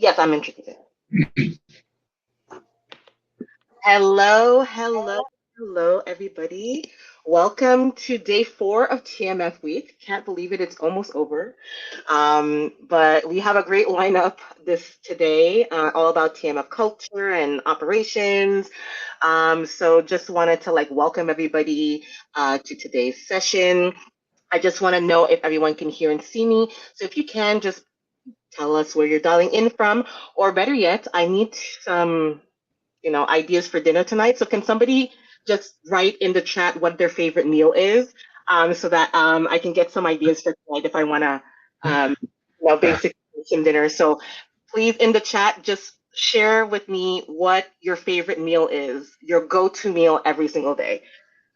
Yes, I'm interested. Hello, everybody. Welcome to day 4 of TMF week. Can't believe it, it's almost over. But we have a great lineup this today, all about TMF culture and operations. So just wanted to welcome everybody to today's session. I just want to know if everyone can hear and see me. So if you can, just tell us where you're dialing in from, or better yet, I need some ideas for dinner tonight. So can somebody just write in the chat what their favorite meal is, so that I can get some ideas for tonight if I want to, basically make some dinner. So please in the chat, just share with me what your favorite meal is, your go-to meal every single day.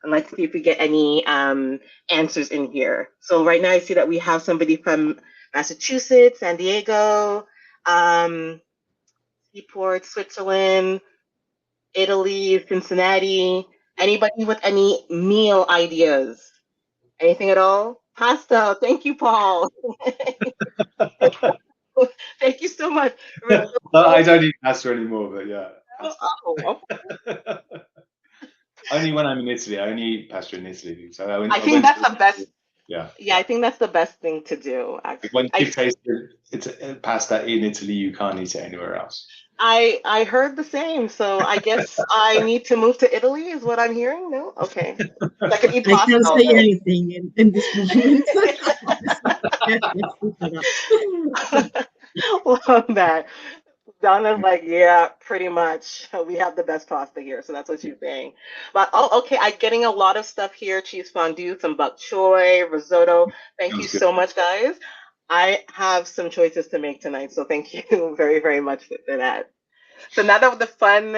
And let's see if we get any answers in here. So right now I see that we have somebody from Massachusetts, San Diego, Seaport, Switzerland, Italy, Cincinnati. Anybody with any meal ideas? Anything at all? Pasta. Thank you, Paul. Thank you so much. I don't eat pasta anymore, but yeah. Oh, Only when I'm in Italy. I only eat pasta in Italy. So I think that's the best. Yeah. Yeah, I think that's the best thing to do. Actually, when you've tasted it's pasta in Italy, you can't eat it anywhere else. I heard the same, so I guess I need to move to Italy, is what I'm hearing. No, okay. I can eat pasta. I can't say anything in this moment. Love that. Donna's like, yeah, pretty much. We have the best pasta here, so that's what she's saying. But okay, I'm getting a lot of stuff here: cheese fondue, some bok choy, risotto. Thank you so much, guys. I have some choices to make tonight, so thank you very, very much for that. So now that the fun,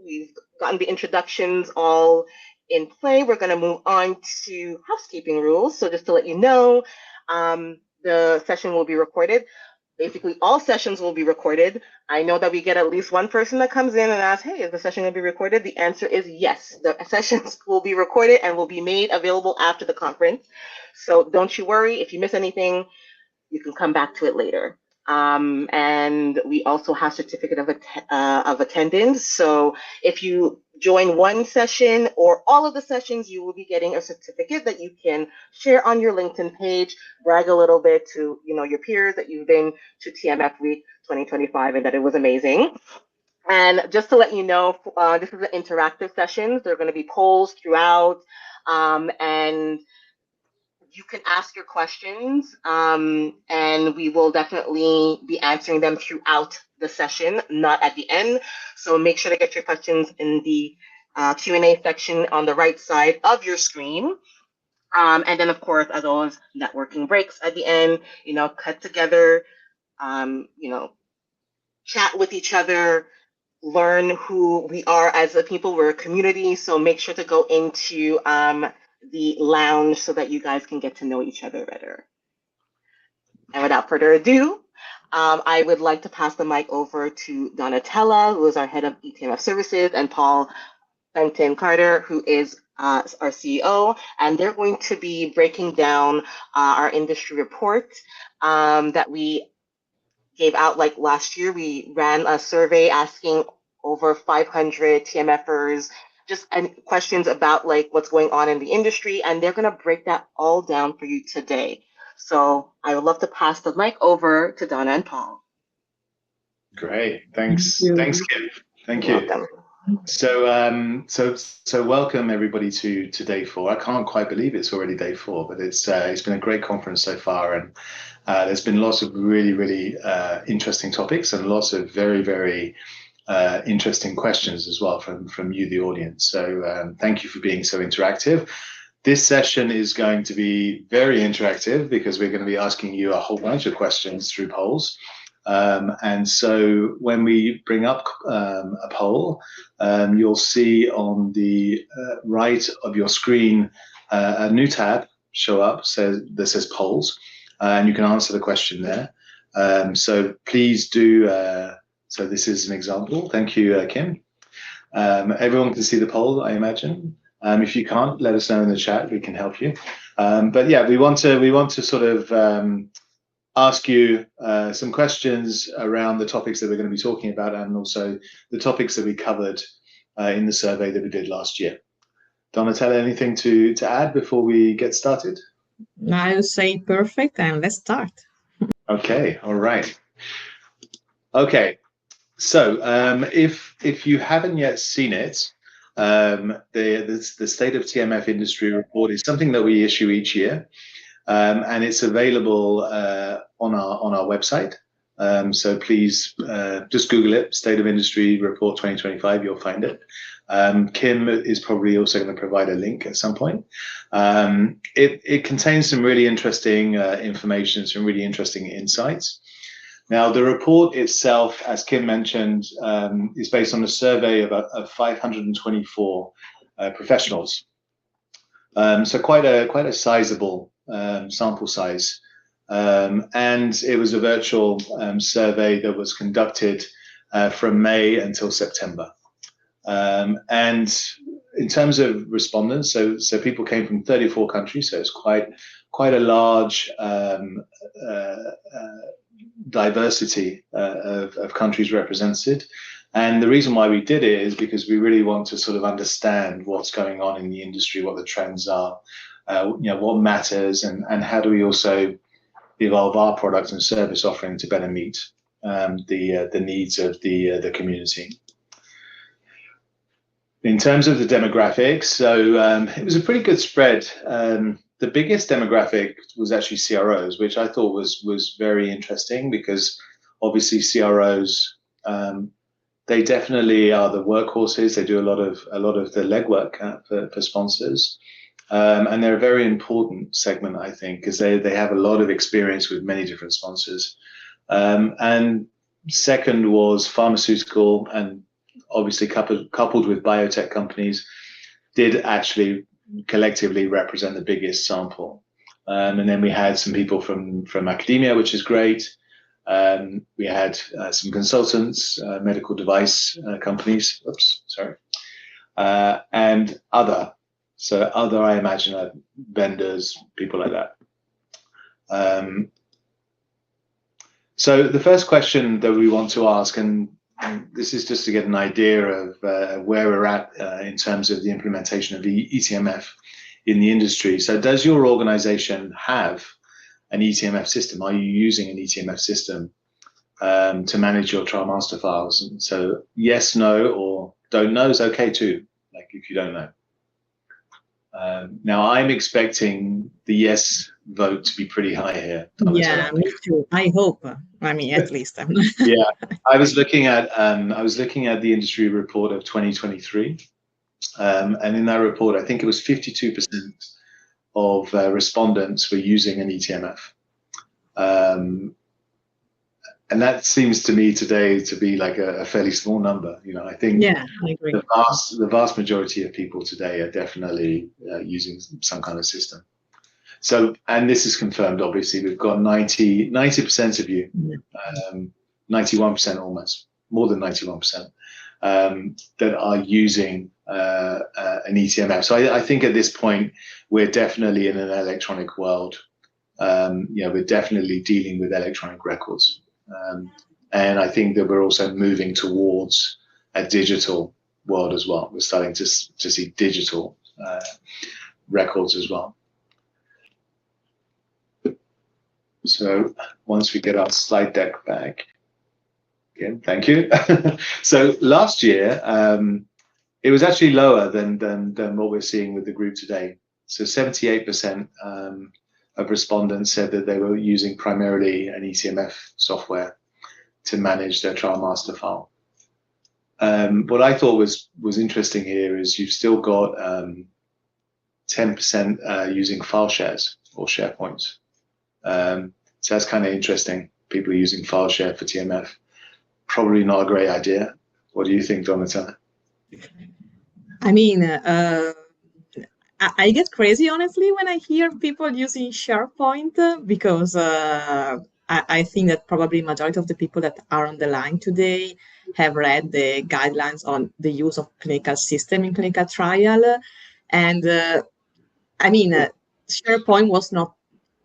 we've gotten the introductions all in play, we're going to move on to housekeeping rules. So just to let you know, the session will be recorded. Basically, all sessions will be recorded. I know that we get at least one person that comes in and asks, hey, is the session going to be recorded? The answer is yes. The sessions will be recorded and will be made available after the conference. So don't you worry. If you miss anything, you can come back to it later. And we also have certificate of attendance. So if you join one session or all of the sessions, you will be getting a certificate that you can share on your LinkedIn page, brag a little bit to your peers that you've been to TMF Week 2025 and that it was amazing. And just to let you know, this is an interactive session. There are going to be polls throughout, and you can ask your questions, and we will definitely be answering them throughout the session, not at the end. So make sure to get your questions in the Q&A section on the right side of your screen. And then, of course, as always, networking breaks at the end, cut together, chat with each other, learn who we are as a people. We're a community, so make sure to go into the lounge so that you guys can get to know each other better. And without further ado, I would like to pass the mic over to Donatella, who is our head of eTMF services, and Paul Fenton Carter, who is our CEO, and they're going to be breaking down our industry report that we gave out last year. We ran a survey asking over 500 TMF'ers just questions about what's going on in the industry, and they're going to break that all down for you today. So I would love to pass the mic over to Donna and Paul. Great, thanks, Kim. Thank you. Welcome. So welcome everybody to day 4. I can't quite believe it's already day 4, but it's been a great conference so far, and there's been lots of really interesting topics and lots of very interesting questions as well from you, the audience. So thank you for being so interactive. This session is going to be very interactive because we're going to be asking you a whole bunch of questions through polls. And so when we bring up a poll, you'll see on the right of your screen a new tab show up that says polls, and you can answer the question there. So please do. So this is an example. Thank you, Kim. Everyone can see the poll, I imagine. If you can't, let us know in the chat. We can help you. But yeah, we want to sort of ask you some questions around the topics that we're going to be talking about, and also the topics that we covered in the survey that we did last year. Donatella, anything to add before we get started? I would say perfect, and let's start. Okay, all right. Okay, so if you haven't yet seen it, the State of TMF Industry report is something that we issue each year, and it's available on our website. So please just Google it, State of Industry Report 2025, you'll find it. Kim is probably also going to provide a link at some point. It contains some really interesting information, some really interesting insights. Now, the report itself, as Kim mentioned, is based on a survey of 524 professionals. So quite a sizable sample size. And it was a virtual survey that was conducted from May until September. And in terms of respondents, so people came from 34 countries, so it's quite a large diversity of countries represented. And the reason why we did it is because we really want to sort of understand what's going on in the industry, what the trends are, what matters, and how do we also evolve our product and service offering to better meet the needs of the community. In terms of the demographics, so it was a pretty good spread. The biggest demographic was actually CROs, which I thought was very interesting, because obviously CROs, they definitely are the workhorses. They do a lot of the legwork for sponsors, and they're a very important segment, I think, because they have a lot of experience with many different sponsors. And second was pharmaceutical, and obviously coupled with biotech companies, did actually collectively represent the biggest sample. And then we had some people from academia, which is great. We had some consultants, medical device companies, and other. So other, I imagine, vendors, people like that. So the first question that we want to ask, and this is just to get an idea of where we're at in terms of the implementation of the eTMF in the industry. So does your organization have an eTMF system? Are you using an eTMF system to manage your trial master files? And so yes, no, or don't know is okay too, like if you don't know. Now I'm expecting the yes vote to be pretty high here. Yeah, me too. I hope. I mean, at least. Yeah, I was looking at the industry report of 2023, and in that report, I think it was 52% of respondents were using an eTMF, and that seems to me today to be like a fairly small number. I think yeah, I agree. The vast majority of people today are definitely using some kind of system. So, and this is confirmed, obviously, we've got 90% of you, 91% almost, more than 91%, that are using an eTMF. So I think at this point, we're definitely in an electronic world. We're definitely dealing with electronic records. And I think that we're also moving towards a digital world as well. We're starting to see digital records as well. So once we get our slide deck back, again, thank you. So last year, it was actually lower than what we're seeing with the group today. So 78% of respondents said that they were using primarily an eTMF software to manage their trial master file. What I thought was interesting here is you've still got 10% using file shares or SharePoint. So that's kind of interesting. People are using file share for TMF. Probably not a great idea. What do you think, Donatella? I mean, I get crazy, honestly, when I hear people using SharePoint, because I think that probably majority of the people that are on the line today have read the guidelines on the use of clinical system in clinical trial. And I mean, SharePoint was not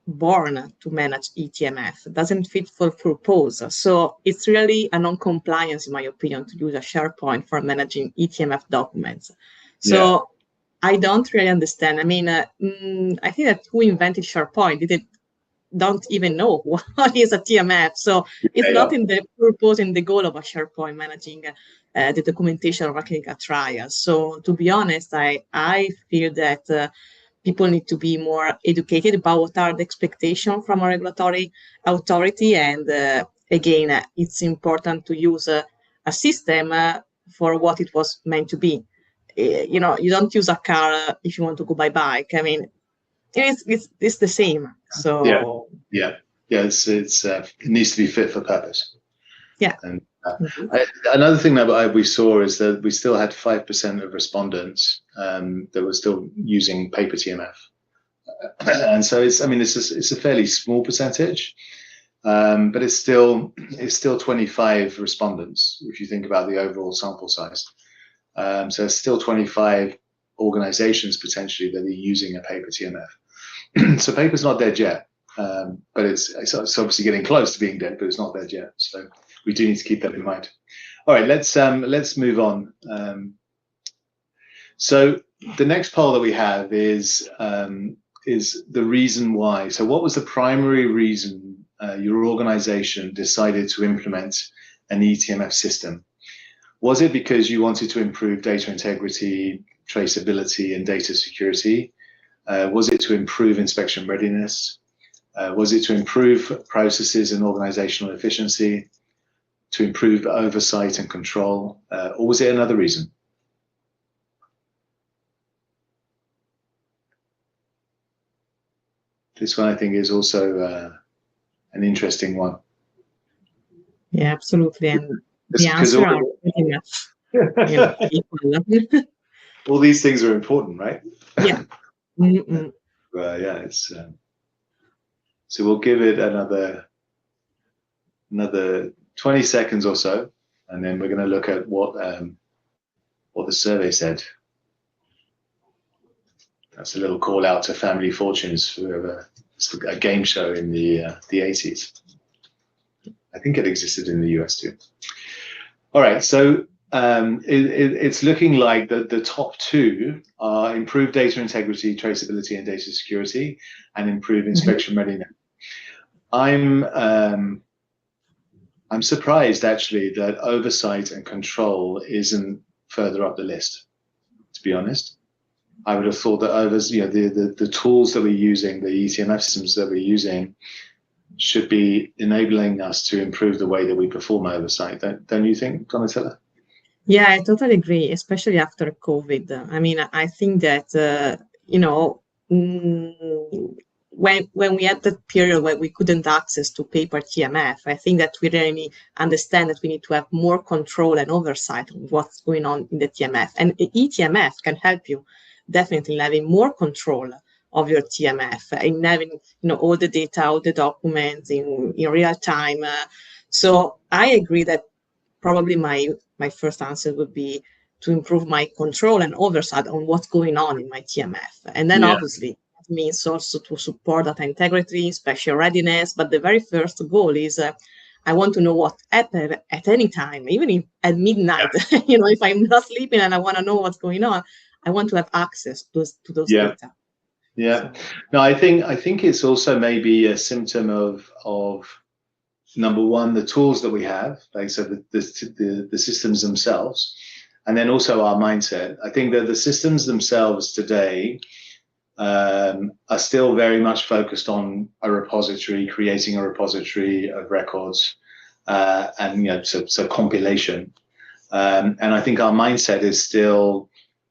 born to manage eTMF. It doesn't fit for purpose. So it's really a non-compliance, in my opinion, to use a SharePoint for managing eTMF documents. So I don't really understand. I mean, I think that who invented SharePoint don't even know what is a TMF. So it's not in the purpose and the goal of a SharePoint managing the documentation of a clinical trial. So to be honest, I feel that people need to be more educated about what are the expectations from a regulatory authority. And again, it's important to use a system for what it was meant to be. You don't use a car if you want to go by bike. I mean, it's the same. So it needs to be fit for purpose. Yeah. And another thing that we saw is that we still had 5% of respondents that were still using paper TMF, and so it's a fairly small percentage, but it's still 25 respondents if you think about the overall sample size. So it's still 25 organizations potentially that are using a paper TMF. So paper's not dead yet, but it's obviously getting close to being dead, but it's not dead yet. So we do need to keep that in mind. All right, let's move on. So the next poll that we have is the reason why. So what was the primary reason your organization decided to implement an eTMF system? Was it because you wanted to improve data integrity, traceability, and data security? Was it to improve inspection readiness? Was it to improve processes and organizational efficiency, to improve oversight and control, or was it another reason? This one I think is also an interesting one. Yeah, absolutely. And the answer are pretty much equal. All these things are important, right? Yeah. Yeah, it's so we'll give it another 20 seconds or so, and then we're going to look at what the survey said. That's a little call out to Family Fortunes, whoever. It's a game show in the 80s. I think it existed in the US too. All right, so it's looking like the top two are improved data integrity, traceability, and data security, and improved inspection readiness. I'm surprised actually that oversight and control isn't further up the list, to be honest. I would have thought that the tools that we're using, the eTMF systems that we're using, should be enabling us to improve the way that we perform oversight. Don't you think, Donatella? Yeah, I totally agree, especially after COVID. I mean, I think that, when we had that period where we couldn't access to paper TMF, I think that we really understand that we need to have more control and oversight of what's going on in the TMF. And eTMF can help you definitely in having more control of your TMF, in having all the data, all the documents in real time. So I agree that probably my first answer would be to improve my control and oversight on what's going on in my TMF. And then obviously it means also to support data integrity, inspection readiness. But the very first goal is I want to know what happened at any time, even if at midnight, if I'm not sleeping and I want to know what's going on, I want to have access to those data. Yeah. No, I think it's also maybe a symptom of number one, the tools that we have, like so the systems themselves, and then also our mindset. I think that the systems themselves today are still very much focused on a repository, creating a repository of records, and so compilation. And I think our mindset is still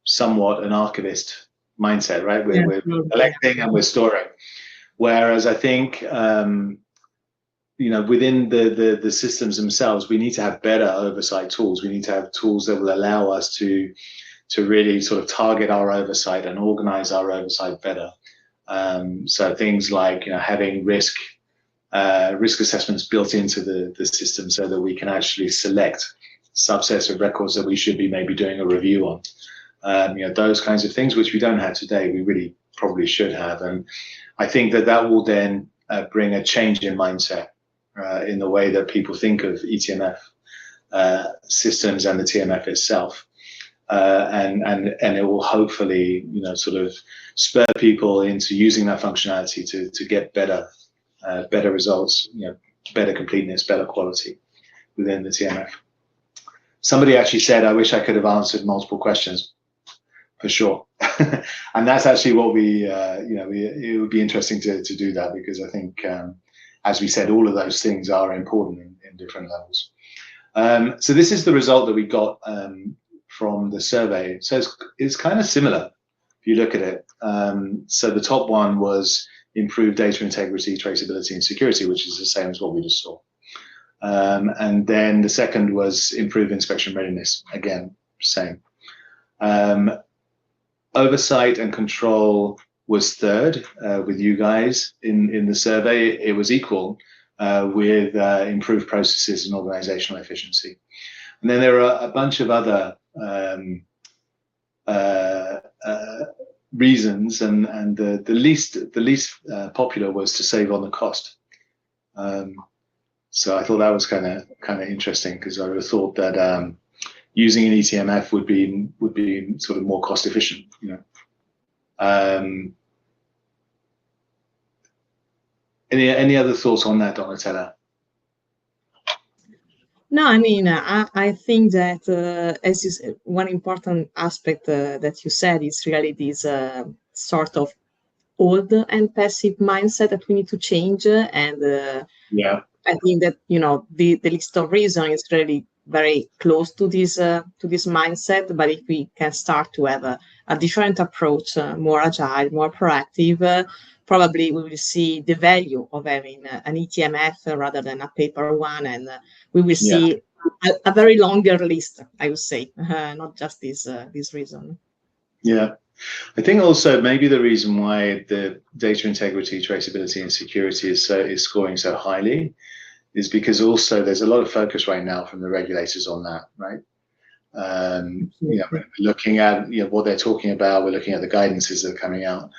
somewhat an archivist mindset, right? We're collecting and we're storing. Whereas I think within the systems themselves, we need to have better oversight tools. We need to have tools that will allow us to really sort of target our oversight and organize our oversight better. So things like having risk assessments built into the system so that we can actually select subsets of records that we should be maybe doing a review on. Those kinds of things which we don't have today. We really probably should have. And I think that will then bring a change in mindset in the way that people think of eTMF systems and the TMF itself. And it will hopefully, sort of spur people into using that functionality to get better results, better completeness, better quality within the TMF. Somebody actually said, I wish I could have answered multiple questions, for sure. And that's actually what it would be interesting to do that, because I think, as we said, all of those things are important in different levels. So this is the result that we got from the survey. So it's kind of similar if you look at it. So the top one was improved data integrity, traceability, and security, which is the same as what we just saw. And then the second was improved inspection readiness. Again, same. Oversight and control was third with you guys in the survey. It was equal with improved processes and organizational efficiency. And then there are a bunch of other reasons, and the least popular was to save on the cost. So I thought that was kind of interesting, because I would have thought that using an eTMF would be sort of more cost efficient. Any other thoughts on that, Donatella? No, I mean, I think that as you said, one important aspect that you said is really this sort of old and passive mindset that we need to change. And yeah, I think that, the list of reasons is really very close to this mindset. But if we can start to have a different approach, more agile, more proactive, probably we will see the value of having an eTMF rather than a paper one, and we will see a very longer list, I would say, not just this reason. Yeah, I think also maybe the reason why the data integrity, traceability, and security is scoring so highly is because also there's a lot of focus right now from the regulators on that, right? We're looking at what they're talking about. We're looking at the guidances that are coming out.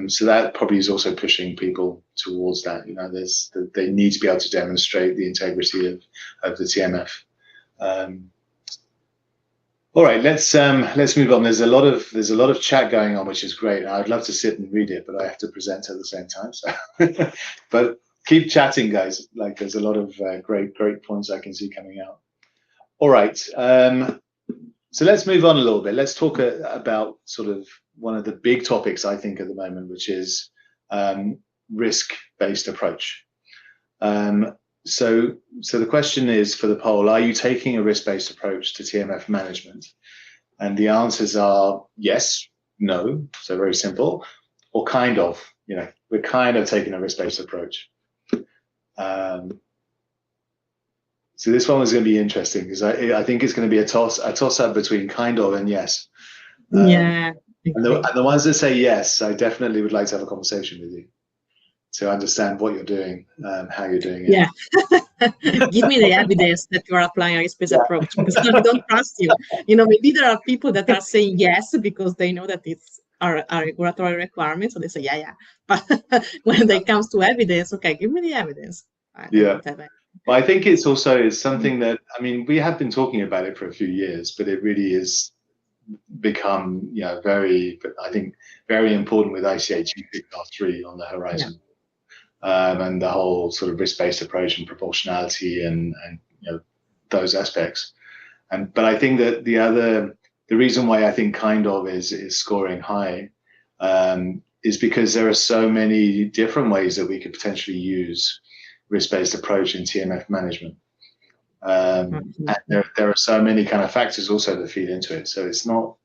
So that probably is also pushing people towards that. They need to be able to demonstrate the integrity of the TMF. All right, let's move on. There's a lot of chat going on, which is great. I'd love to sit and read it, but I have to present at the same time. So, but keep chatting, guys. Like, there's a lot of great points I can see coming out. All right. So let's move on a little bit. Let's talk about sort of one of the big topics I think at the moment, which is risk-based approach. So the question is for the poll: are you taking a risk-based approach to TMF management? And the answers are yes, no. So very simple, or kind of. We're kind of taking a risk-based approach. So this one was going to be interesting, because I think it's going to be a toss up between kind of and yes. Yeah. And the ones that say yes, I definitely would like to have a conversation with you to understand what you're doing, how you're doing it. Yeah. Give me the evidence that you are applying a risk-based approach, because I don't trust you. Maybe there are people that are saying yes because they know that it's our regulatory requirements, so they say yeah. But when it comes to evidence, okay, give me the evidence. Well, I think it's something that, we have been talking about it for a few years, but it really is become very important with ICH 3 on the horizon. And the whole sort of risk-based approach and proportionality and those aspects. But I think that the reason why I think kind of is scoring high is because there are so many different ways that we could potentially use risk-based approach in TMF management. And there are so many kind of factors also that feed into it. So it's not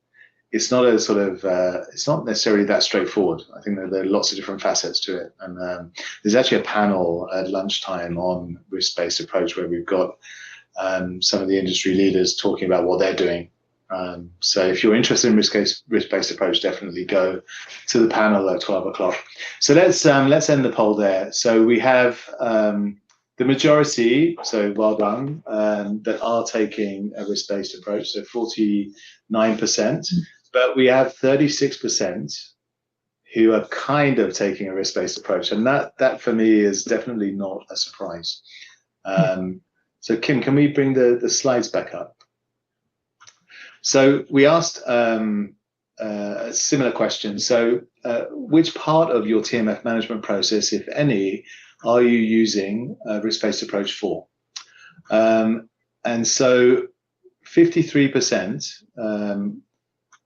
a sort of it's not necessarily that straightforward. I think there are lots of different facets to it. And there's actually a panel at lunchtime on risk-based approach where we've got some of the industry leaders talking about what they're doing. So if you're interested in risk-based approach, definitely go to the panel at 12 o'clock. So let's end the poll there. So we have the majority, so well done, that are taking a risk-based approach, so 49%, but we have 36% who are kind of taking a risk-based approach, and that for me is definitely not a surprise. So Kim, can we bring the slides back up? So we asked a similar question. So which part of your TMF management process, if any, are you using a risk-based approach for? And so 53%,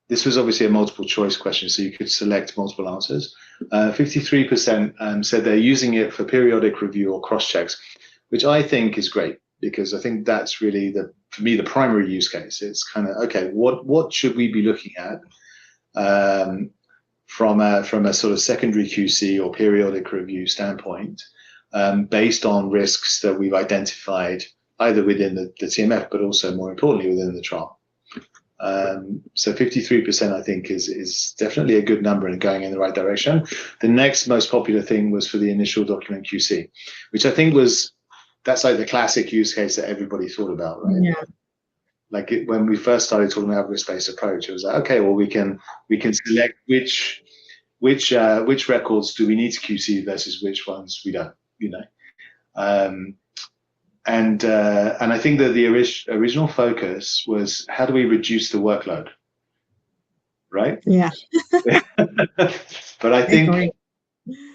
this was obviously a multiple choice question, so you could select multiple answers. 53% said they're using it for periodic review or cross-checks, which I think is great, because I think that's really, for me, the primary use case. It's kind of, okay, what should we be looking at from a sort of secondary QC or periodic review standpoint, based on risks that we've identified either within the TMF, but also more importantly within the trial. So 53% I think is definitely a good number and going in the right direction. The next most popular thing was for the initial document QC, which I think that's like the classic use case that everybody thought about, right? Yeah. Like when we first started talking about risk-based approach, it was like, okay, well we can select which records do we need to QC versus which ones we don't, you know. And I think that the original focus was, how do we reduce the workload, right? Yeah. But I think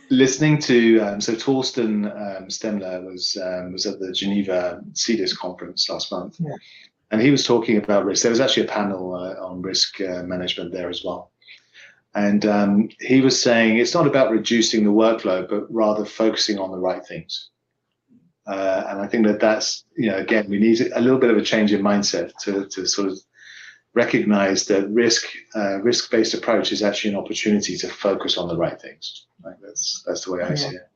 listening to so Torsten Stemler was at the Geneva CDIS conference last month, yeah. And he was talking about risk. There was actually a panel on risk management there as well, and he was saying it's not about reducing the workload, but rather focusing on the right things. And I think that's, you know, again, we need a little bit of a change in mindset to sort of recognize that risk-based approach is actually an opportunity to focus on the right things. Like that's the way I see it.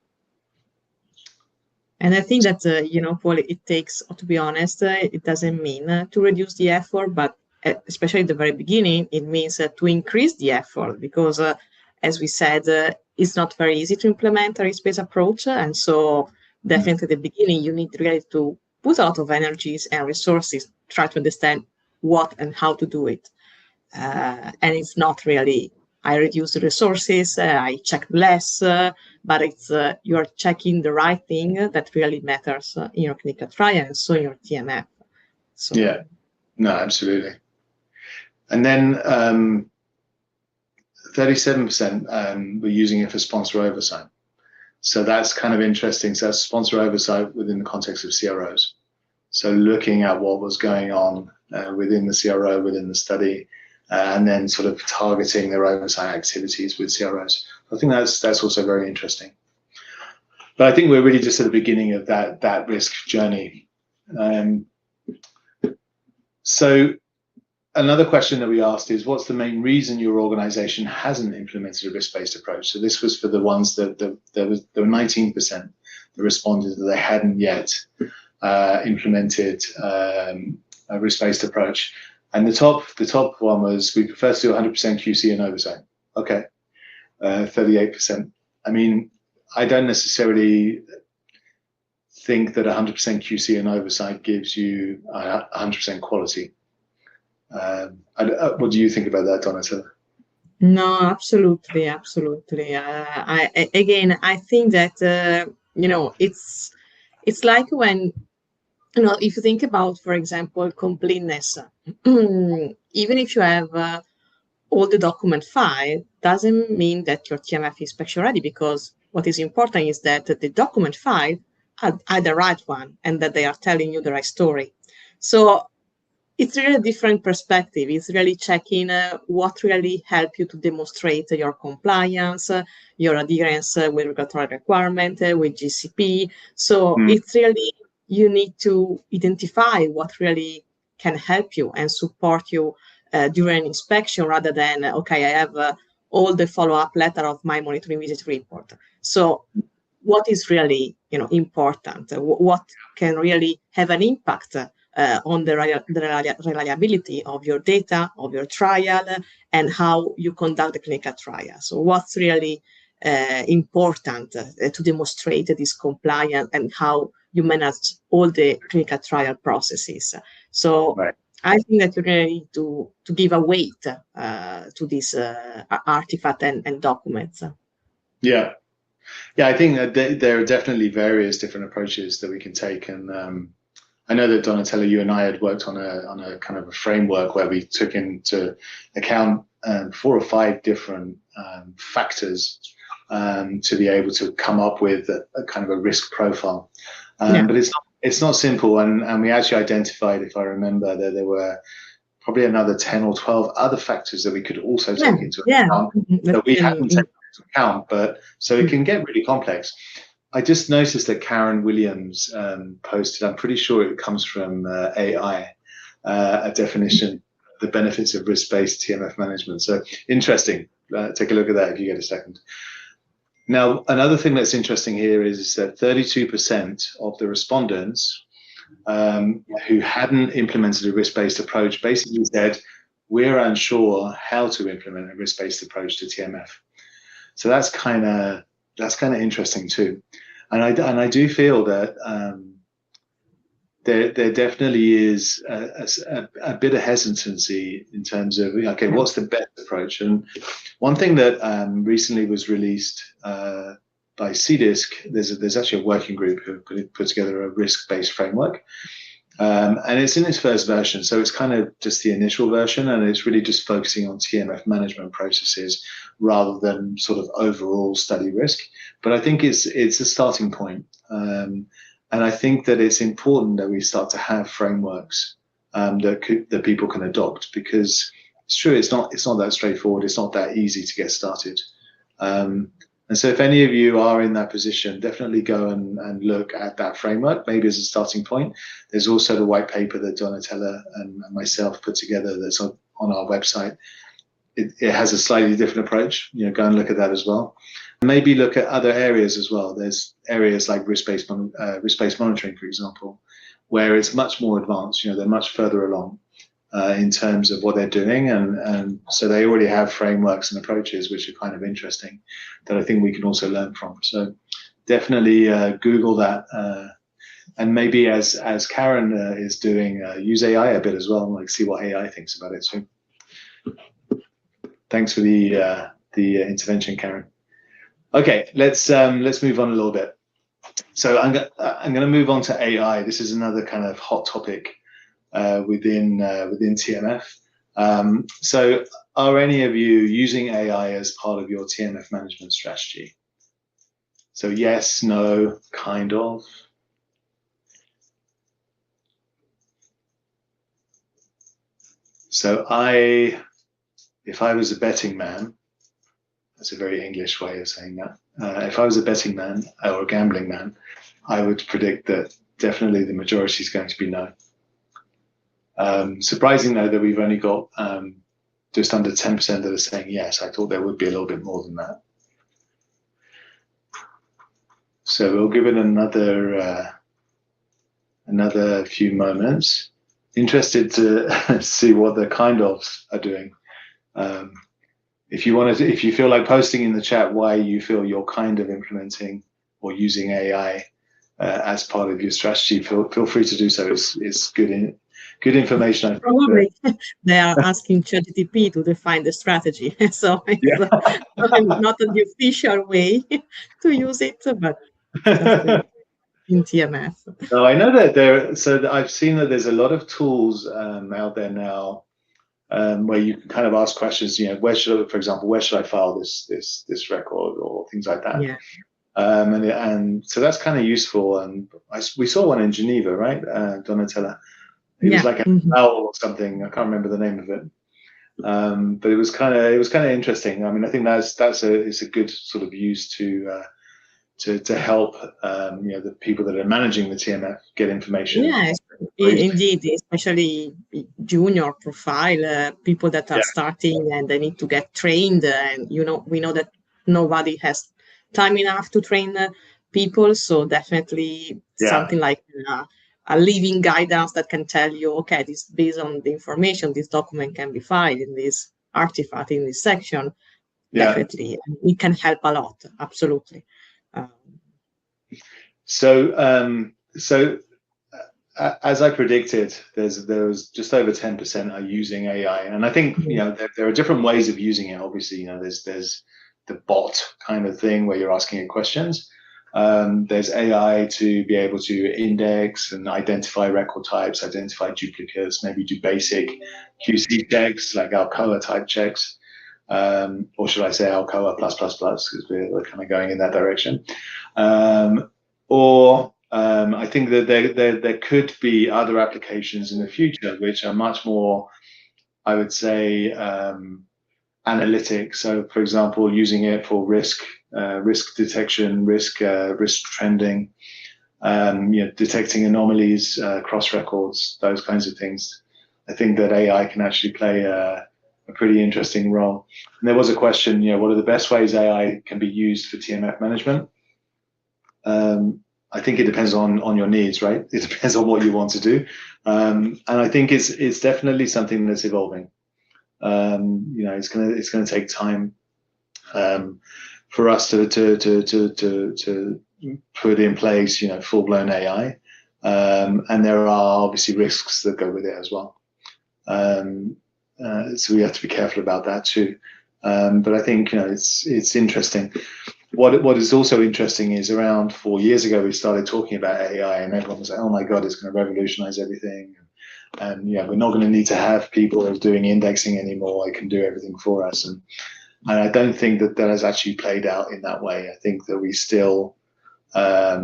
And I think that, you know, Paul, it takes, to be honest, it doesn't mean to reduce the effort, but especially at the very beginning, it means to increase the effort, because as we said, it's not very easy to implement a risk-based approach. And so definitely at the beginning, you need really to put a lot of energies and resources, try to understand what and how to do it. And it's not really, I reduce the resources, I check less, but it's you're checking the right thing that really matters in your clinical trial, and so in your TMF. So. Yeah, no, absolutely. And then 37% were using it for sponsor oversight. So that's kind of interesting. So that's sponsor oversight within the context of CROs. So looking at what was going on within the CRO, within the study, and then sort of targeting their oversight activities with CROs. I think that's also very interesting. But I think we're really just at the beginning of that risk journey. So another question that we asked is, what's the main reason your organization hasn't implemented a risk-based approach? So this was for the ones that there were 19% that responded that they hadn't yet implemented a risk-based approach. And the top one was, we prefer to do 100% QC and oversight. Okay, 38%. I mean, I don't necessarily think that 100% QC and oversight gives you 100% quality. What do you think about that, Donatella? No, absolutely. I think that you know, it's like when, you know, if you think about, for example, completeness, even if you have all the document file, doesn't mean that your TMF is inspection ready, because what is important is that the document file are the right one and that they are telling you the right story. So it's really a different perspective. It's really checking what really help you to demonstrate your compliance, your adherence with regulatory requirement, with GCP. So it's really, you need to identify what really can help you and support you during inspection, rather than, okay, I have all the follow-up letter of my monitoring visit report. So what is really, you know, important? What can really have an impact on the reliability of your data, of your trial, and how you conduct the clinical trial. So what's really important to demonstrate this compliance, and how you manage all the clinical trial processes. So I think that you're going to need to give a weight to this artifact and documents. Yeah. Yeah, I think that there are definitely various different approaches that we can take. And I know that Donatella, you and I had worked on a kind of a framework where we took into account 4 or 5 different factors to be able to come up with a kind of a risk profile. But it's not simple, and we actually identified, if I remember, that there were probably another 10 or 12 other factors that we could also take into account that we hadn't taken into account. But so it can get really complex. I just noticed that Karen Williams posted, I'm pretty sure it comes from AI, a definition of the benefits of risk-based TMF management. So interesting. Take a look at that if you get a second. Now, another thing that's interesting here is that 32% of the respondents who hadn't implemented a risk-based approach basically said, we're unsure how to implement a risk-based approach to TMF. So that's kind of interesting too. And I do feel that there definitely is a bit of hesitancy in terms of, okay, what's the best approach? And one thing that recently was released by CDISC, there's actually a working group who put together a risk-based framework. And it's in its first version, so it's kind of just the initial version, and it's really just focusing on TMF management processes rather than sort of overall study risk. But I think it's a starting point, and I think that it's important that we start to have frameworks that people can adopt, because it's true, it's not that straightforward, it's not that easy to get started. And so if any of you are in that position, definitely go and look at that framework, maybe as a starting point. There's also the white paper that Donatella and myself put together that's on our website. It has a slightly different approach. Go and look at that as well. Maybe look at other areas as well. There's areas like risk-based monitoring, for example, where it's much more advanced. They're much further along in terms of what they're doing, and so they already have frameworks and approaches which are kind of interesting that I think we can also learn from. So definitely Google that, and maybe as Karen is doing, use AI a bit as well, like see what AI thinks about it. So thanks for the intervention, Karen. Okay, let's move on a little bit. So I'm going to move on to AI. This is another kind of hot topic within TMF. So are any of you using AI as part of your TMF management strategy? So yes, no, kind of. So if I was a betting man, that's a very English way of saying that. If I was a betting man or a gambling man, I would predict that definitely the majority is going to be no. Surprising though that we've only got just under 10% that are saying yes. I thought there would be a little bit more than that. So we'll give it another few moments. Interested to see what the kind ofs are doing. If you feel like posting in the chat why you feel you're kind of implementing or using AI as part of your strategy, feel free to do so. It's good information. Probably they are asking ChatGPT to define the strategy, so it's not the official way to use it, but in TMF. No, I know that so I've seen that there's a lot of tools out there now where you can kind of ask questions. Where should I file this record or things like that. Yeah. And so that's kind of useful. And we saw one in Geneva, right, Donatella? It was like an owl or something. I can't remember the name of it, but it was kind of interesting. I mean, I think it's a good sort of use to help the people that are managing the TMF get information. Yes, indeed, especially junior profile people that are starting and they need to get trained. And we know that nobody has time enough to train people, so definitely something like a living guidance that can tell you, okay, this based on the information, this document can be filed in this artifact in this section. Definitely, it can help a lot. Absolutely. So as I predicted, there was just over 10% are using AI, and I think there are different ways of using it. Obviously, there's the bot kind of thing where you're asking it questions. There's AI to be able to index and identify record types, identify duplicates, maybe do basic QC checks like Alcoa type checks, or should I say Alcoa plus because we're kind of going in that direction. I think that there could be other applications in the future which are much more, I would say, analytic. So, for example, using it for risk detection, risk trending, detecting anomalies, cross records, those kinds of things. I think that AI can actually play a pretty interesting role. And there was a question, what are the best ways AI can be used for TMF management? I think it depends on your needs, right? It depends on what you want to do, and I think it's definitely something that's evolving. It's gonna take time for us to put in place, full-blown AI, and there are obviously risks that go with it as well. So we have to be careful about that too. But I think it's interesting. What is also interesting is around 4 years ago we started talking about AI, and everyone was like, "Oh my God, it's going to revolutionize everything." And we're not going to need to have people doing indexing anymore. It can do everything for us. And I don't think that has actually played out in that way. I think that we still are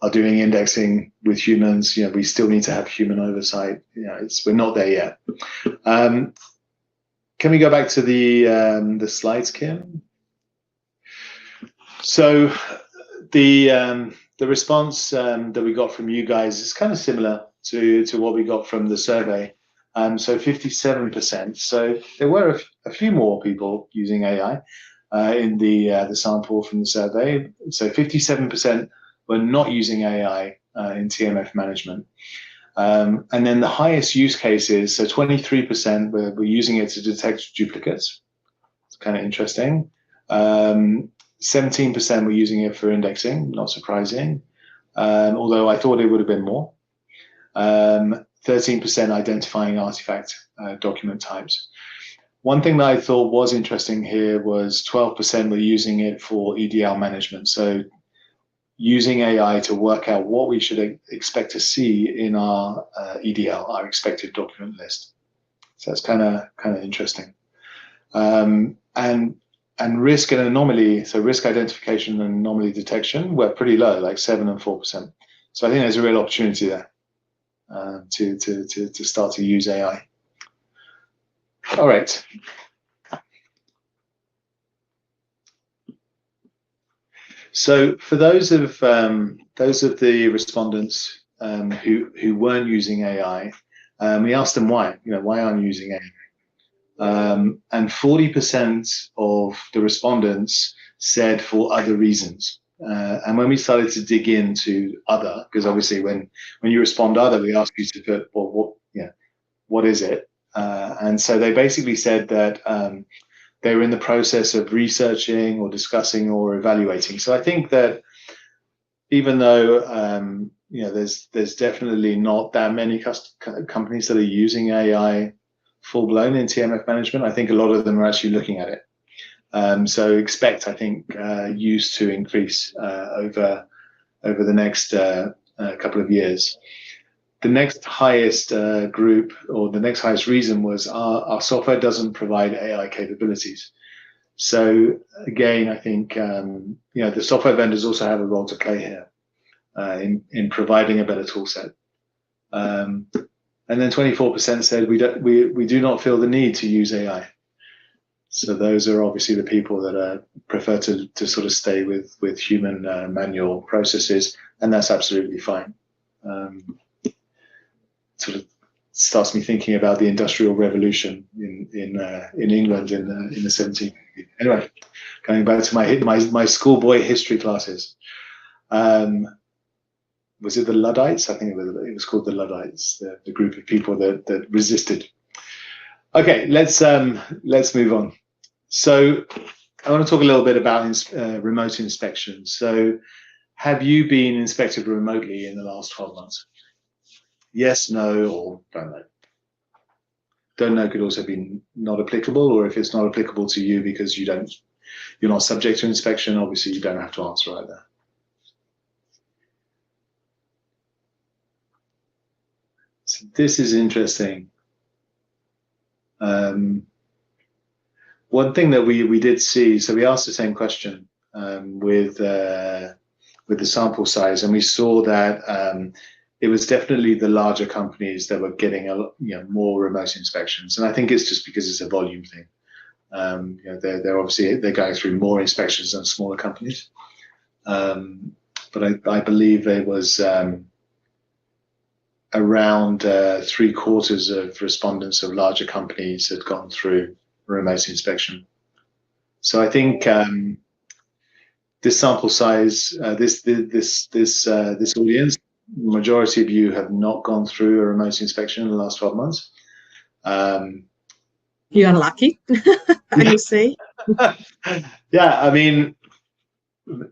doing indexing with humans. We still need to have human oversight. We're not there yet. Can we go back to the slides, Kim? So the response that we got from you guys is kind of similar to what we got from the survey. So 57%. So there were a few more people using AI in the sample from the survey. So 57% were not using AI in TMF management. And then the highest use cases, so 23% were using it to detect duplicates. It's kind of interesting. 17% were using it for indexing, not surprising, although I thought it would have been more. 13% identifying artifact document types. One thing that I thought was interesting here was 12% were using it for EDL management. So using AI to work out what we should expect to see in our EDL, our expected document list. So that's kind of interesting. And risk and anomaly, so risk identification and anomaly detection were pretty low, like 7% and 4%. So I think there's a real opportunity there to start to use AI. All right. So for those of the respondents who weren't using AI, we asked them why. Why aren't you using AI? And 40% of the respondents said for other reasons. And when we started to dig into other, because obviously when you respond other, we ask you to put, well, what is it? And so they basically said that they were in the process of researching or discussing or evaluating. So I think that even though there's definitely not that many companies that are using AI full-blown in TMF management, I think a lot of them are actually looking at it. So expect, I think, use to increase over the next couple of years. The next highest group, or the next highest reason, was our software doesn't provide AI capabilities. So again, I think the software vendors also have a role to play here in providing a better tool set. And then 24% said we do not feel the need to use AI. So those are obviously the people that prefer to sort of stay with human manual processes, and that's absolutely fine. Sort of starts me thinking about the Industrial Revolution in England in the 17th. Anyway, going back to my schoolboy history classes. Was it the Luddites? I think it was called the Luddites, the group of people that resisted. Okay, let's move on. So I want to talk a little bit about remote inspections. So have you been inspected remotely in the last 12 months? yes, no, or don't know. Don't know could also be not applicable, or if it's not applicable to you because you're not subject to inspection, obviously you don't have to answer either. So this is interesting. One thing that we did see, so we asked the same question with the sample size, and we saw that it was definitely the larger companies that were getting more remote inspections, and I think it's just because it's a volume thing. They're obviously going through more inspections than smaller companies, but I believe there was around 3/4 of respondents of larger companies had gone through remote inspection. So I think this sample size, this audience, majority of you have not gone through a remote inspection in the last 12 months. You are lucky, I would say. Yeah, I mean,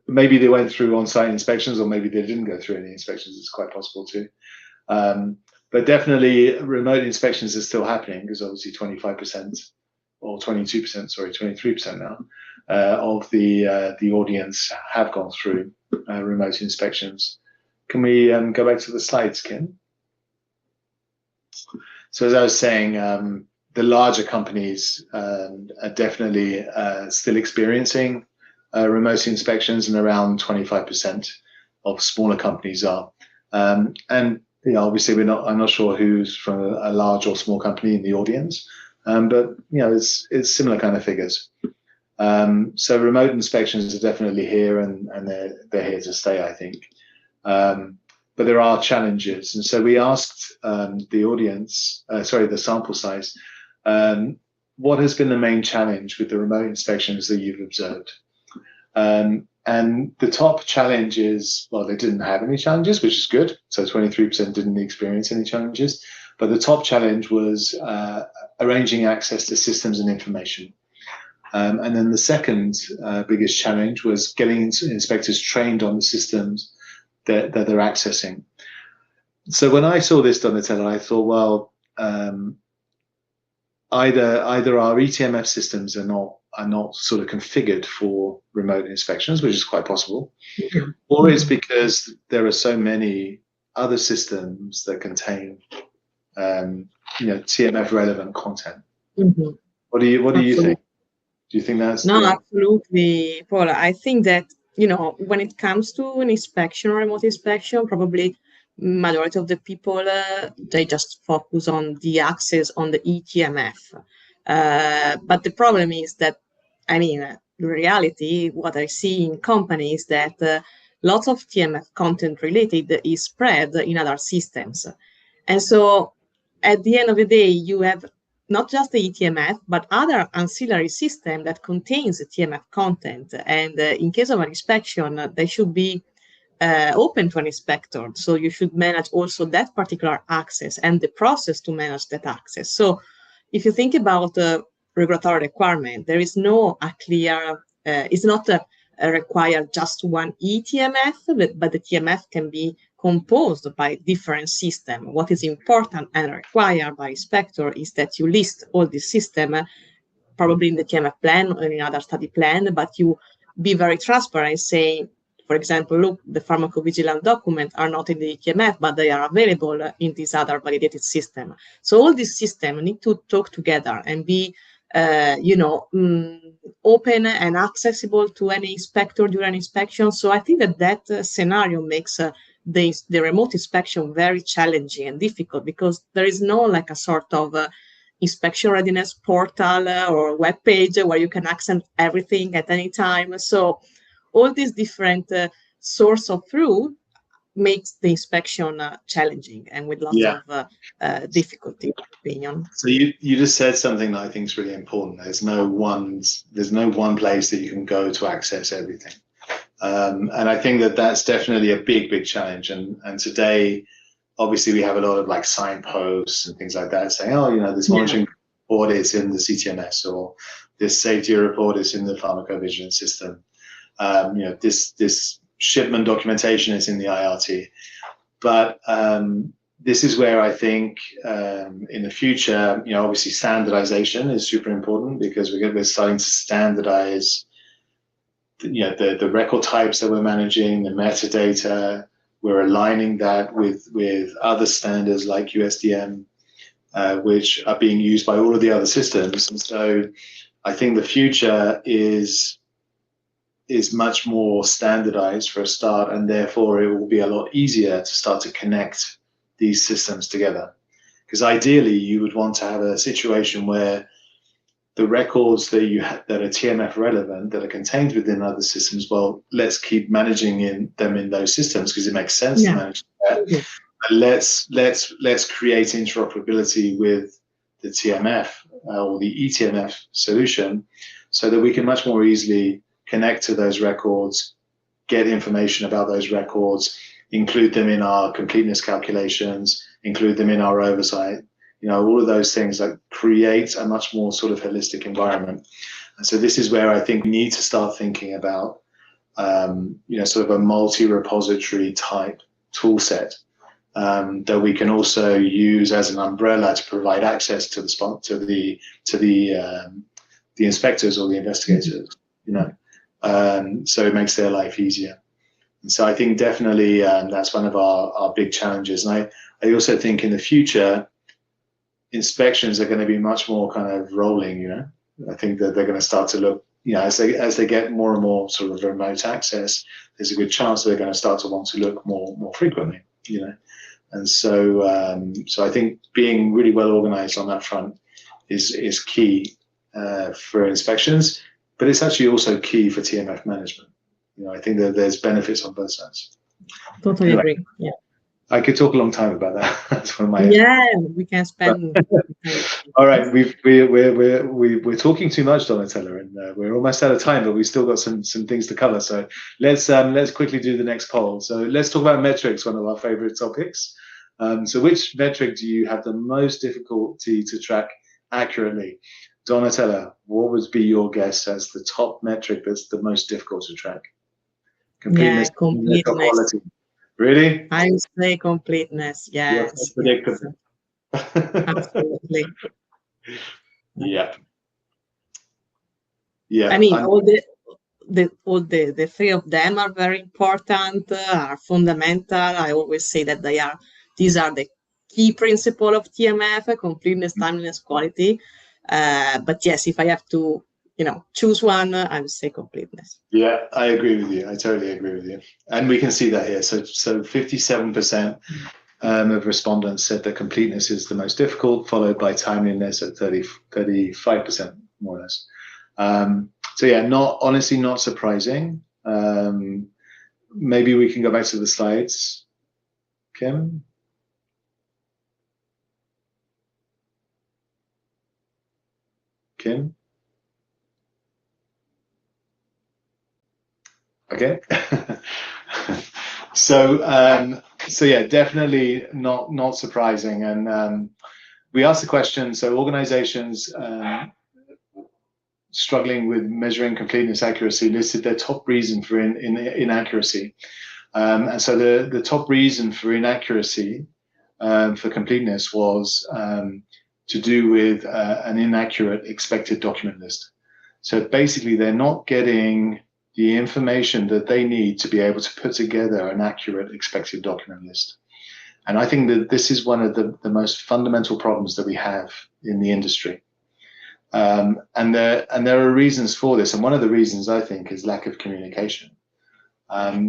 maybe they went through on-site inspections, or maybe they didn't go through any inspections. It's quite possible too. But definitely remote inspections are still happening, because obviously 25% or 22%, sorry, 23% now of the audience have gone through remote inspections. Can we go back to the slides, Kim? So as I was saying, the larger companies are definitely still experiencing remote inspections, and around 25% of smaller companies are. And obviously I'm not sure who's from a large or small company in the audience, but it's similar kind of figures. So remote inspections are definitely here, and they're here to stay, I think. But there are challenges, and so we asked the audience, the sample size, what has been the main challenge with the remote inspections that you've observed? And the top challenge is, well, they didn't have any challenges, which is good. So 23% didn't experience any challenges. But the top challenge was arranging access to systems and information. And then the second biggest challenge was getting inspectors trained on the systems that they're accessing. So when I saw this, Donatella, I thought, well, either our eTMF systems are not sort of configured for remote inspections, which is quite possible, or it's because there are so many other systems that contain TMF relevant content. Mm-hmm. What do you think? Do you think that's Absolutely, Paula. I think that when it comes to an inspection or remote inspection, probably majority of the people they just focus on the access on the eTMF. But the problem is that, in reality, what I see in companies that lots of TMF content related is spread in other systems. And so at the end of the day, you have not just the eTMF, but other ancillary system that contains the TMF content. And in case of an inspection, they should be open to an inspector. So you should manage also that particular access and the process to manage that access. So if you think about regulatory requirement, there is no clear, it's not require just one eTMF, but the TMF can be composed by different systems. What is important and required by inspector is that you list all the system, probably in the TMF plan or in other study plan, but you be very transparent, saying, for example, look, the pharmacovigilance documents are not in the eTMF, but they are available in this other validated system. So all these systems need to talk together and be open and accessible to any inspector during inspection. So I think that scenario makes the remote inspection very challenging and difficult, because there is no like a sort of inspection readiness portal or web page where you can access everything at any time. So all these different source of truth makes the inspection challenging and with lots of difficulty, in my opinion. So you just said something that I think is really important. There's no one place that you can go to access everything. And I think that's definitely a big challenge. And today, obviously, we have a lot of like signposts and things like that saying, this monitoring report is in the CTMS, or this safety report is in the pharmacovigilance system. This shipment documentation is in the IRT. But this is where I think in the future, obviously standardization is super important, because we're starting to standardize the record types that we're managing, the metadata. We're aligning that with other standards like USDM, which are being used by all of the other systems. And so I think the future is much more standardized for a start, and therefore it will be a lot easier to start to connect these systems together. Because ideally you would want to have a situation where the records that that are TMF relevant, that are contained within other systems, well, let's keep managing them in those systems, because it makes sense to manage that. Yeah. But let's create interoperability with the TMF or the eTMF solution, so that we can much more easily connect to those records, get information about those records, include them in our completeness calculations, include them in our oversight. All of those things that create a much more sort of holistic environment. And so this is where I think we need to start thinking about, sort of a multi-repository type tool set that we can also use as an umbrella to provide access to the inspectors or the investigators. So it makes their life easier. And so I think definitely that's one of our big challenges. And I also think in the future, inspections are going to be much more kind of rolling. I think that they're going to start to look, as they get more and more sort of remote access, there's a good chance they're going to start to want to look more frequently. And so I think being really well organized on that front is key for inspections, but it's actually also key for TMF management. I think that there's benefits on both sides. Totally agree. Yeah. I could talk a long time about that. That's one of my we can spend. All right, we're talking too much, Donatella, and we're almost out of time, but we've still got some things to cover. So let's quickly do the next poll. So let's talk about metrics, one of our favorite topics. So which metric do you have the most difficulty to track accurately? Donatella, what would be your guess as the top metric that's the most difficult to track? Completeness. Quality. Really? I would say completeness. Yes. Predictable. Absolutely. Yeah. I mean, all the three of them are very important, are fundamental. I always say that these are the key principle of TMF: completeness, timeliness, quality. But yes, if I have to, choose one, I would say completeness. Yeah, I agree with you. I totally agree with you. And we can see that here. So 57% of respondents said that completeness is the most difficult, followed by timeliness at 35%, more or less. So yeah, honestly not surprising. Maybe we can go back to the slides, Kim. Kim? Okay. So yeah, definitely not surprising. And we asked the question, so organizations struggling with measuring completeness accuracy listed their top reason for inaccuracy. And so the top reason for inaccuracy for completeness was to do with an inaccurate expected document list. So basically they're not getting the information that they need to be able to put together an accurate expected document list. And I think that this is one of the most fundamental problems that we have in the industry. And there are reasons for this. And one of the reasons, I think, is lack of communication.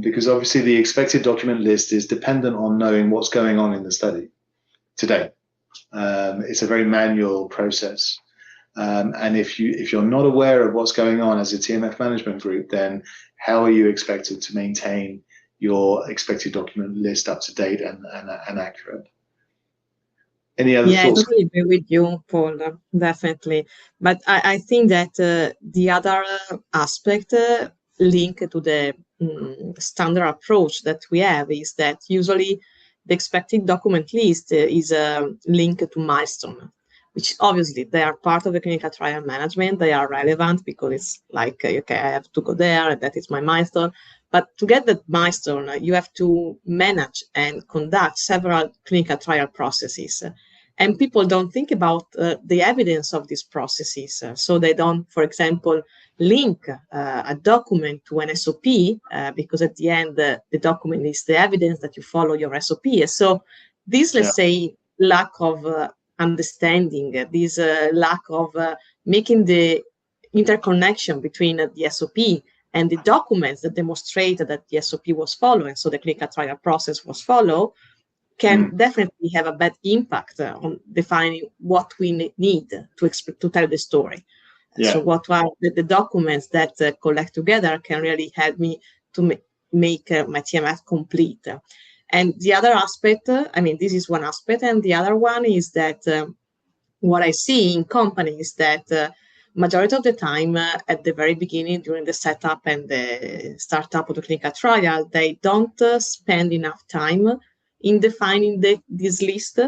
Because obviously the expected document list is dependent on knowing what's going on in the study today. It's a very manual process. And if you're not aware of what's going on as a TMF management group, then how are you expected to maintain your expected document list up to date and accurate? Any other thoughts? I totally agree with you, Paul, definitely. But I think that the other aspect linked to the standard approach that we have is that usually the expected document list is linked to milestone, which obviously they are part of the clinical trial management. They are relevant because it's like, okay, I have to go there and that is my milestone. But to get that milestone, you have to manage and conduct several clinical trial processes. And people don't think about the evidence of these processes. So they don't, for example, link a document to an SOP, because at the end, the document is the evidence that you follow your SOP. So this, let's say, lack of understanding, this lack of making the interconnection between the SOP and the documents that demonstrate that the SOP was followed, so the clinical trial process was followed, can definitely have a bad impact on defining what we need to tell the story. Yeah. So what are the documents that collect together can really help me to make my TMF complete. And the other aspect, I mean, this is one aspect, and the other one is that what I see in companies that majority of the time at the very beginning during the setup and the startup of the clinical trial, they don't spend enough time in defining this list.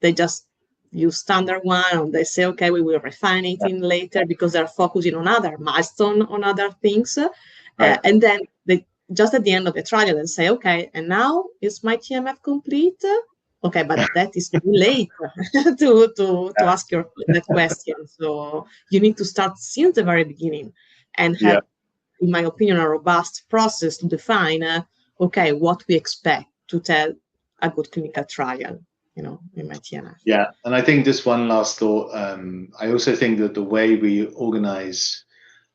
They just use standard one, and they say, okay, we will refine it in later, because they're focusing on other milestones, on other things. Right. And then they just at the end of the trial and say, okay, and now is my TMF complete? Okay, but that is too late to ask that question. So you need to start since the very beginning and have, in my opinion, a robust process to define, okay, what we expect to tell a good clinical trial, in my TMF. Yeah, and I think just one last thought. I also think that the way we organize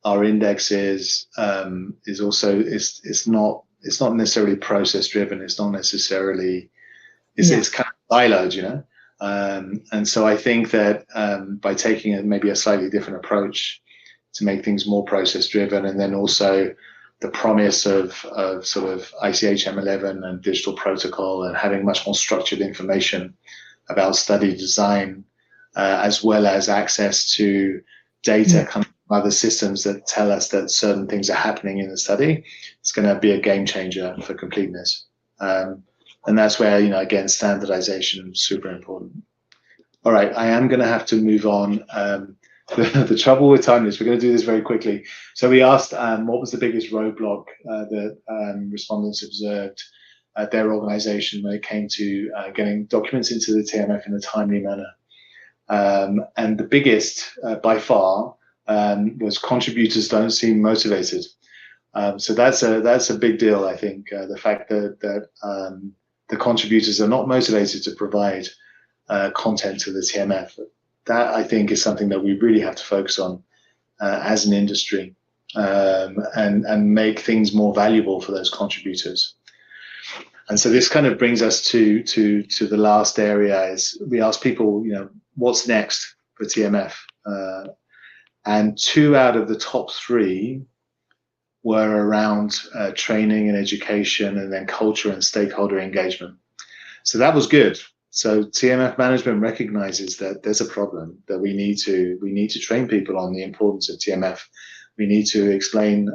our indexes is also it's not necessarily process driven. It's not necessarily it's kind of siloed, and so I think that by taking maybe a slightly different approach to make things more process driven, and then also the promise of sort of ICH M11 and digital protocol and having much more structured information about study design, as well as access to data coming from other systems that tell us that certain things are happening in the study, it's going to be a game changer for completeness. And that's where, again, standardization is super important. All right, I am going to have to move on. The trouble with time is we're going to do this very quickly. So we asked what was the biggest roadblock that respondents observed at their organization when it came to getting documents into the TMF in a timely manner. And the biggest, by far, was contributors don't seem motivated. So that's a big deal, I think, the fact that the contributors are not motivated to provide content to the TMF. That, I think, is something that we really have to focus on as an industry, and make things more valuable for those contributors. And so this kind of brings us to the last area. Is we ask people, what's next for TMF? And 2 out of the top 3 were around training and education, and then culture and stakeholder engagement. So that was good. So TMF management recognizes that there's a problem, that we need to train people on the importance of TMF. We need to explain,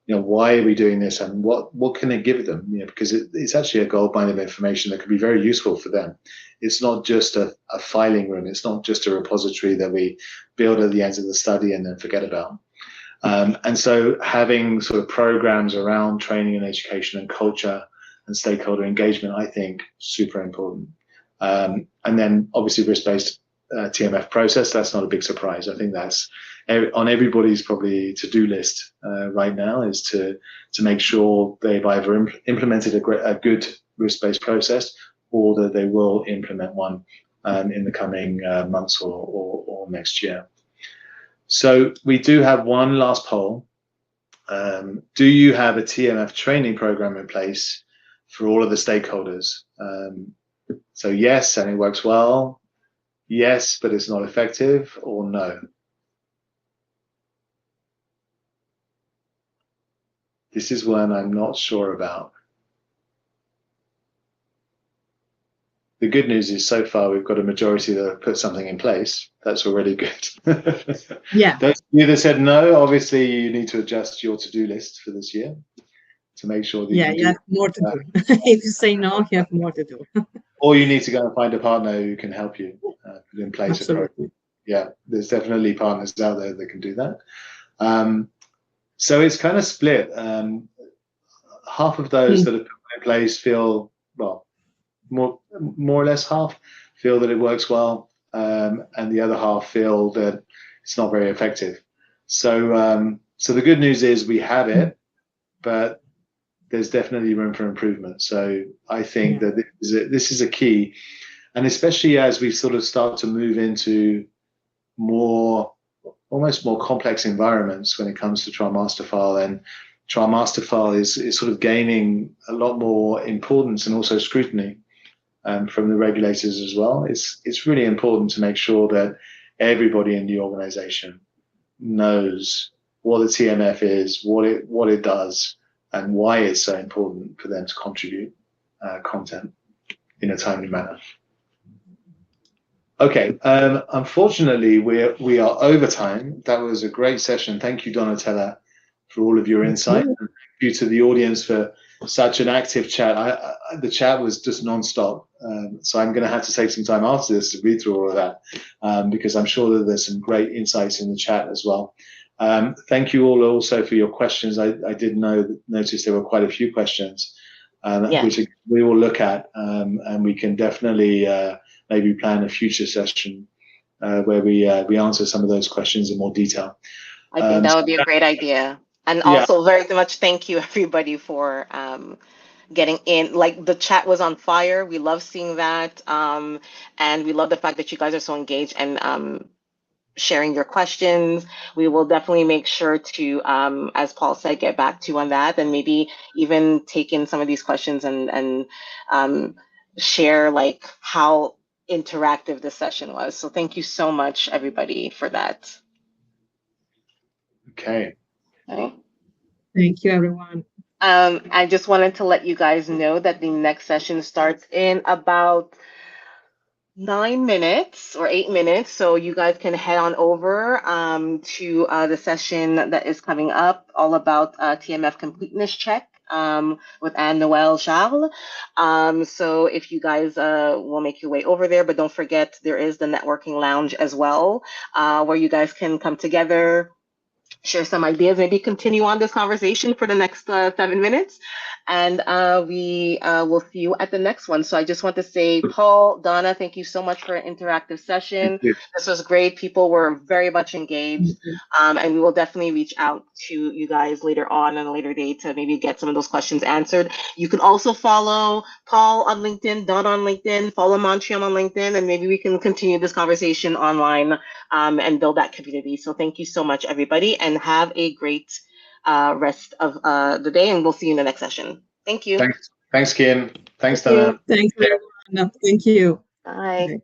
why are we doing this, and what can it give them? Because it's actually a goldmine of information that could be very useful for them. It's not just a filing room. It's not just a repository that we build at the end of the study and then forget about. And so having sort of programs around training and education and culture and stakeholder engagement, I think, super important. And then obviously risk-based TMF process, that's not a big surprise. I think that's on everybody's probably to-do list right now, is to make sure they've either implemented a good risk-based process, or that they will implement one in the coming months or next year. So we do have one last poll. Do you have a TMF training program in place for all of the stakeholders? So yes, and it works well. Yes, but it's not effective, or no. This is one I'm not sure about. The good news is so far we've got a majority that have put something in place. That's already good. Yeah. Those of you that said no, obviously you need to adjust your to-do list for this year to make sure that you have more to do. If you say no, you have more to do. Or you need to go and find a partner who can help you put in place a program. Yeah, there's definitely partners out there that can do that. So it's kind of split. half of those that are put in place feel, well, more or less half feel that it works well, and the other half feel that it's not very effective. So so the good news is we have it, but there's definitely room for improvement. So I think that this is a key, and especially as we sort of start to move into almost more complex environments when it comes to trial master file, and trial master file is sort of gaining a lot more importance and also scrutiny from the regulators as well. It's really important to make sure that everybody in the organization knows what the TMF is, what it does, and why it's so important for them to contribute content in a timely manner. Okay, unfortunately, we are over time. That was a great session. Thank you, Donatella, for all of your insight. And thank you to the audience for such an active chat. The chat was just non-stop. So I'm going to have to take some time after this to read through all of that, because I'm sure that there's some great insights in the chat as well. Thank you all also for your questions. I did notice there were quite a few questions, which we will look at, and we can definitely maybe plan a future session where we answer some of those questions in more detail. I think that would be a great idea. And also very much thank you everybody for getting in. Like, the chat was on fire. We love seeing that. And we love the fact that you guys are so engaged and sharing your questions. We will definitely make sure to, as Paul said, get back to you on that, and maybe even take in some of these questions and share like how interactive this session was. So thank you so much, everybody, for that. Okay. Thank you, everyone. I just wanted to let you guys know that the next session starts in about 9 minutes or 8 minutes, so you guys can head on over to the session that is coming up, all about TMF Completeness Check with Anne-Noël Charles. So if you guys will make your way over there, but don't forget there is the networking lounge as well, where you guys can come together, share some ideas, maybe continue on this conversation for the next 7 minutes, and we will see you at the next one. So I just want to say, Paul, Donna, thank you so much for an interactive session. This was great. People were very much engaged, and we will definitely reach out to you guys later on a later date to maybe get some of those questions answered. You can also follow Paul on LinkedIn, Donna on LinkedIn, follow Montreal on LinkedIn, and maybe we can continue this conversation online and build that community. So thank you so much, everybody, and have a great rest of the day, and we'll see you in the next session. Thank you. Thanks, Kim. Thanks, Donna. Thanks, everyone. Thank you. Bye. Bye.